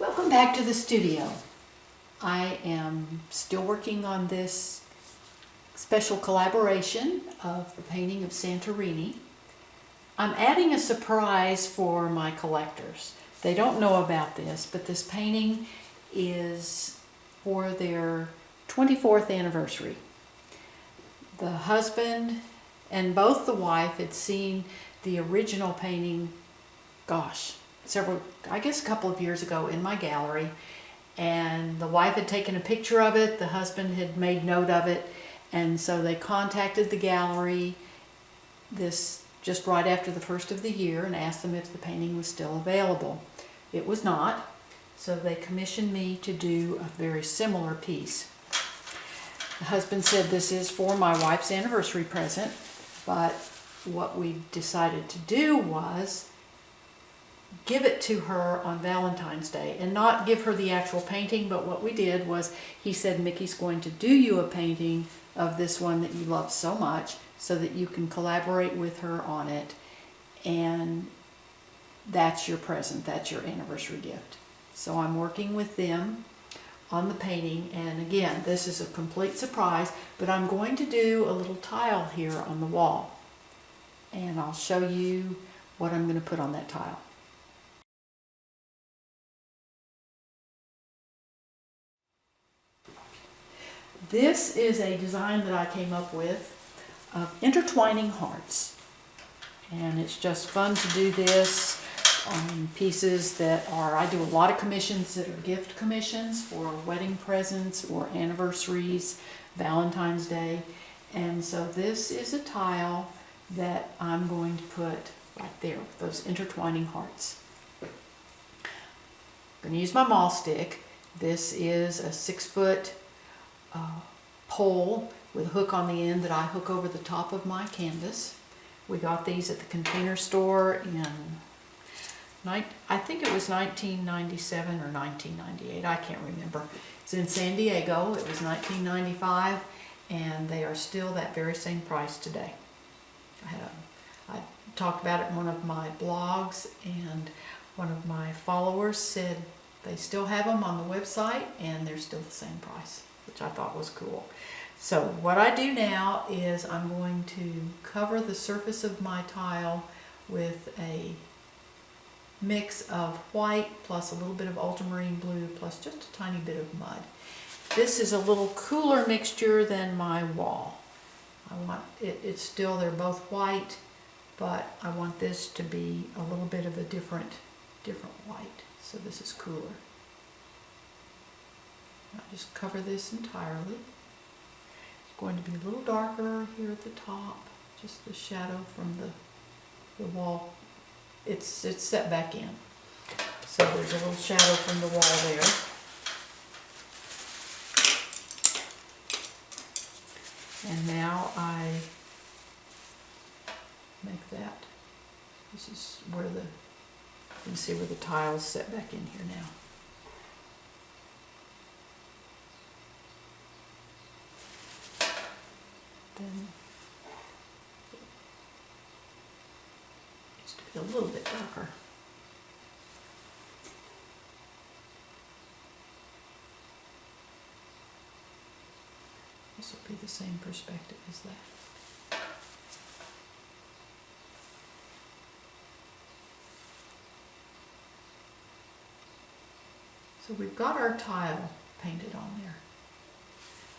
Welcome back to the studio. I am still working on this special collaboration of the painting of Santorini. I'm adding a surprise for my collectors. They don't know about this, but this painting is for their 24th anniversary. The husband and both the wife had seen the original painting, a couple of years ago in my gallery, and the wife had taken a picture of it, the husband had made note of it, and so they contacted the gallery just right after the first of the year and asked them if the painting was still available. It was not, so they commissioned me to do a very similar piece. The husband said, this is for my wife's anniversary present, but what we decided to do was give it to her on Valentine's Day, and not give her the actual painting, but what we did was he said, Mickey's going to do you a painting of this one that you love so much so that you can collaborate with her on it, and that's your present, that's your anniversary gift. So I'm working with them on the painting, and again, this is a complete surprise, but I'm going to do a little tile here on the wall, and I'll show you what I'm going to put on that tile. This is a design that I came up with of intertwining hearts, and it's just fun to do this on pieces that I do a lot of commissions that are gift commissions for wedding presents, for anniversaries, Valentine's Day, and so this is a tile that I'm going to put right there with those intertwining hearts. I'm going to use my maul stick. This is a 6-foot pole with a hook on the end that I hook over the top of my canvas. We got these at the Container Store in, I think it was 1997 or 1998, I can't remember. It's in San Diego, it was 1995, and they are still that very same price today. I talked about it in one of my blogs, and one of my followers said they still have them on the website and they're still the same price, which I thought was cool. So what I do now is I'm going to cover the surface of my tile with a mix of white plus a little bit of ultramarine blue plus just a tiny bit of mud. This is a little cooler mixture than my wall. I want it's still, they're both white, but I want this to be a little bit of a different white. So this is cooler. I'll just cover this entirely. It's going to be a little darker here at the top, just the shadow from the wall. It's set back in. So there's a little shadow from the wall there. And now I make that. This is where you can see where the tile's set back in here now. Then it needs to be a little bit darker. This will be the same perspective as that. So we've got our tile painted on there.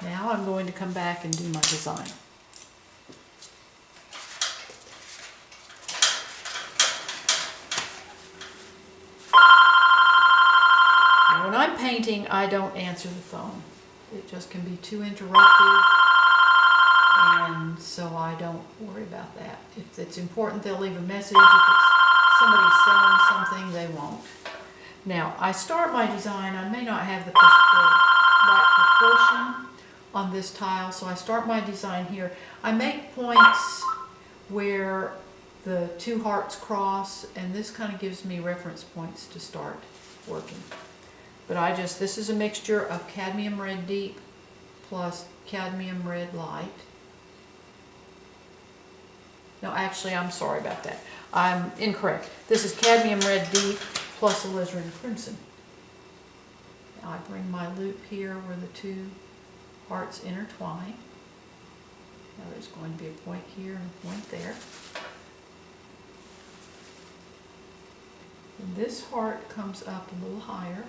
Now I'm going to come back and do my design. Now when I'm painting, I don't answer the phone. It just can be too interruptive, and so I don't worry about that. If it's important, they'll leave a message. If it's somebody selling something, they won't. Now, I start my design, I may not have the right proportion on this tile, so I start my design here. I make points where the two hearts cross, and this kind of gives me reference points to start working. But this is a mixture of cadmium red deep plus cadmium red light. No, actually, I'm sorry about that. I'm incorrect. This is cadmium red deep plus alizarin crimson. I bring my loop here where the two hearts intertwine. Now there's going to be a point here and a point there. And this heart comes up a little higher.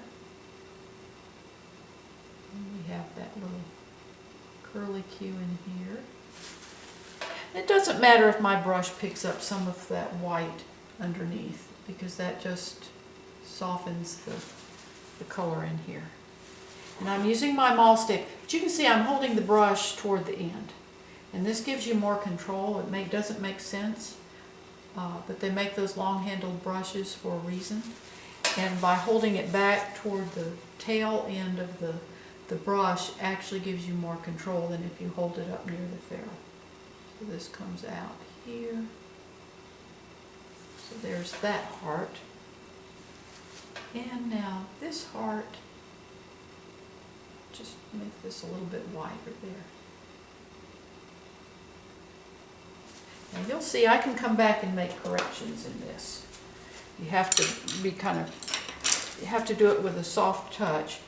And we have that little curly Q in here. It doesn't matter if my brush picks up some of that white underneath, because that just softens the color in here. And I'm using my maul stick, but you can see I'm holding the brush toward the end. And this gives you more control. It doesn't make sense, but they make those long-handled brushes for a reason. And by holding it back toward the tail end of the brush actually gives you more control than if you hold it up near the ferrule. So this comes out here. So there's that heart. And now this heart, just make this a little bit wider there. Now you'll see I can come back and make corrections in this. You have to be you have to do it with a soft touch,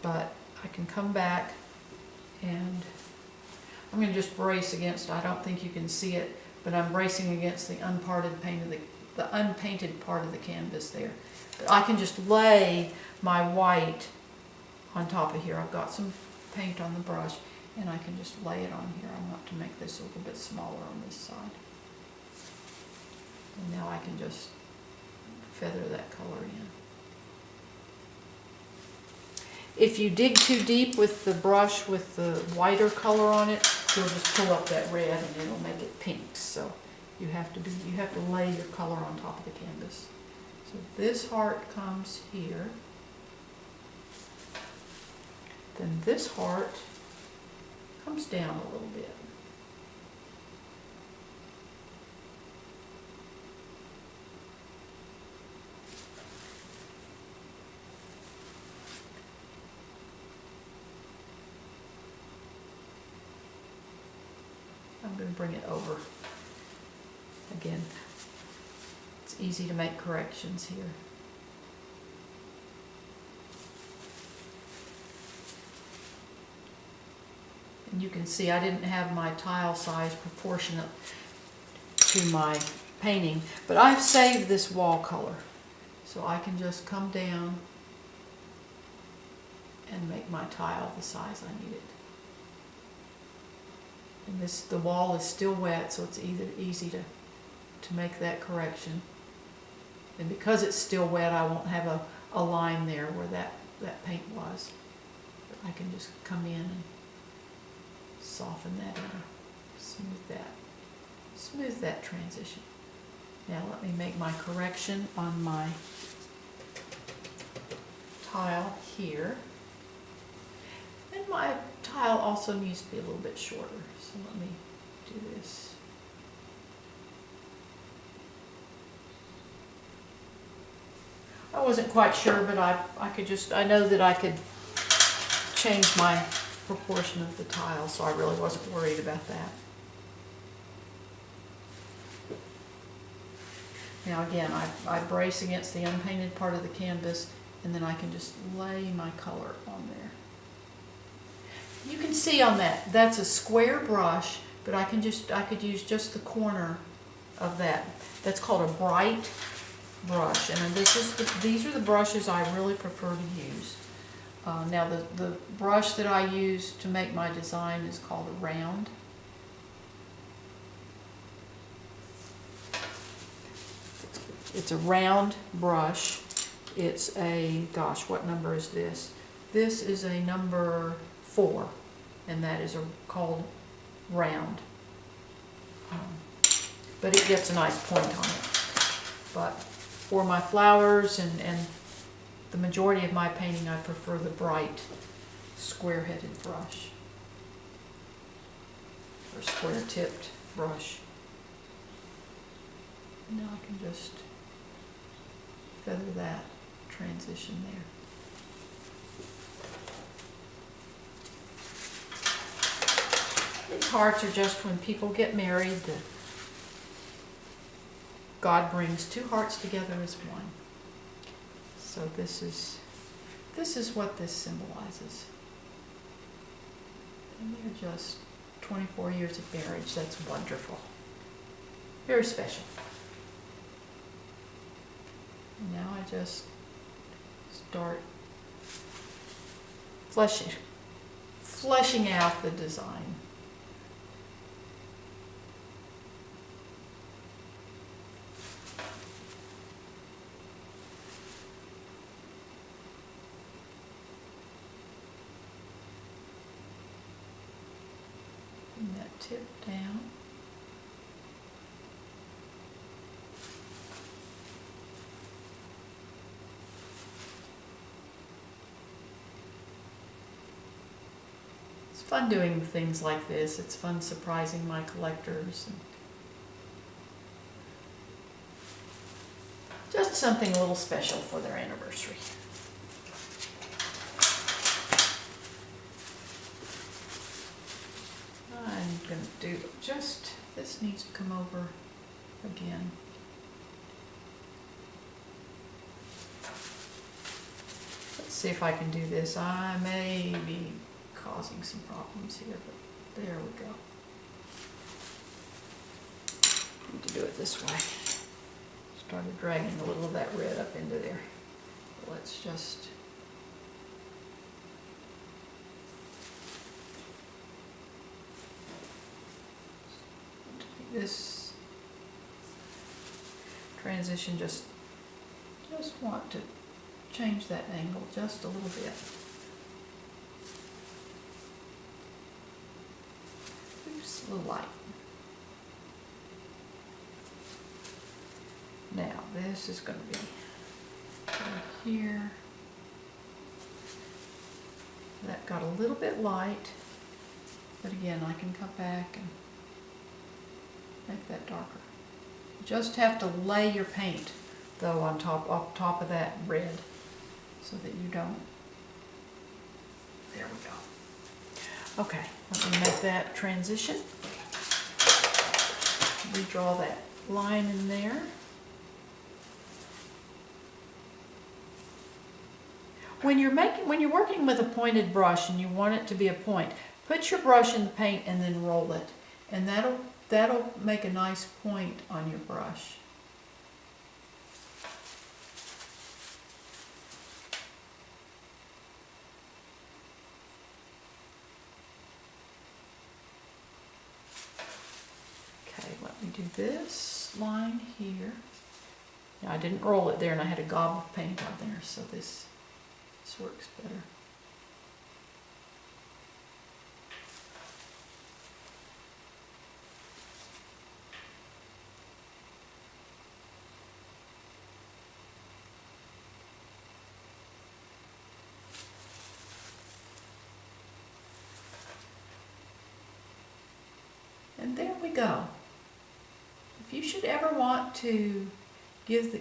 but I can come back and I'm going to just brace against, I don't think you can see it, but I'm bracing against the unpainted part of the canvas there. But I can just lay my white on top of here. I've got some paint on the brush, and I can just lay it on here. I want to make this a little bit smaller on this side. And now I can just feather that color in. If you dig too deep with the brush with the whiter color on it, you'll just pull up that red and it'll make it pink. So you have to lay your color on top of the canvas. So this heart comes here. Then this heart comes down a little bit. I'm going to bring it over. Again, it's easy to make corrections here. And you can see I didn't have my tile size proportionate to my painting, but I've saved this wall color. So I can just come down and make my tile the size I need it. And the wall is still wet, so it's easy to make that correction. And because it's still wet, I won't have a line there where that paint was. But I can just come in and soften that in, smooth that transition. Now let me make my correction on my tile here. And my tile also needs to be a little bit shorter, so let me do this. I wasn't quite sure, but I know that I could change my proportion of the tile, so I really wasn't worried about that. Now again, I brace against the unpainted part of the canvas, and then I can just lay my color on there. You can see on that's a square brush, but I could use just the corner of that. That's called a bright brush, and these are the brushes I really prefer to use. Now the brush that I use to make my design is called a round. It's a round brush. It's a, gosh, what number is this? This is a number 4, and that is called round. But it gets a nice point on it. But for my flowers and the majority of my painting, I prefer the bright square-headed brush or square-tipped brush. Now I can just feather that transition there. These hearts are just when people get married, God brings two hearts together as one. So this is this is what this symbolizes. And they're just 24 years of marriage. That's wonderful. Very special. And now I just start fleshing out the design. Bring that tip down. It's fun doing things like this. It's fun surprising my collectors. And just something a little special for their anniversary. I'm going to do just, this needs to come over again. Let's see if I can do this. I may be causing some problems here, but there we go. Need to do it this way. Started dragging a little of that red up into there. Let's just take this transition, just want to change that angle just a little bit. Oops, a little light. Now this is going to be right here. That got a little bit light, but again I can come back and make that darker. You just have to lay your paint though on top of that red so that you don't. There we go. Okay, let me make that transition. Redraw that line in there. When you're working with a pointed brush and you want it to be a point, put your brush in the paint and then roll it, and that'll make a nice point on your brush. Okay, let me do this line here. Now I didn't roll it there and I had a gob of paint on there, so this works better. And there we go. If you should ever want to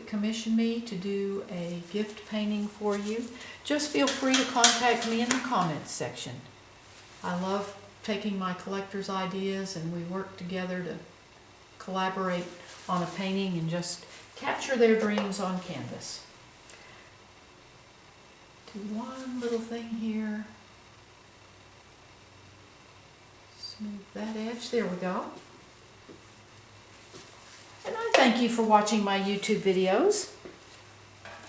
commission me to do a gift painting for you, just feel free to contact me in the comments section. I love taking my collectors' ideas and we work together to collaborate on a painting and just capture their dreams on canvas. Do one little thing here. Smooth that edge. There we go. And I thank you for watching my YouTube videos.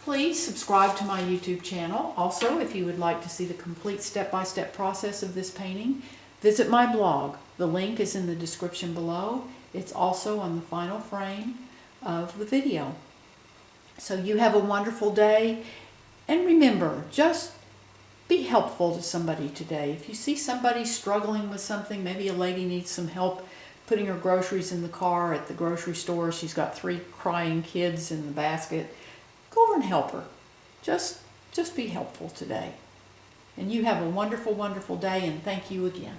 Please subscribe to my YouTube channel. Also, if you would like to see the complete step-by-step process of this painting, visit my blog. The link is in the description below. It's also on the final frame of the video. So you have a wonderful day. And remember, just be helpful to somebody today. If you see somebody struggling with something, maybe a lady needs some help putting her groceries in the car at the grocery store. She's got 3 crying kids in the basket. Go over and help her. Just be helpful today. And you have a wonderful, wonderful day, and thank you again.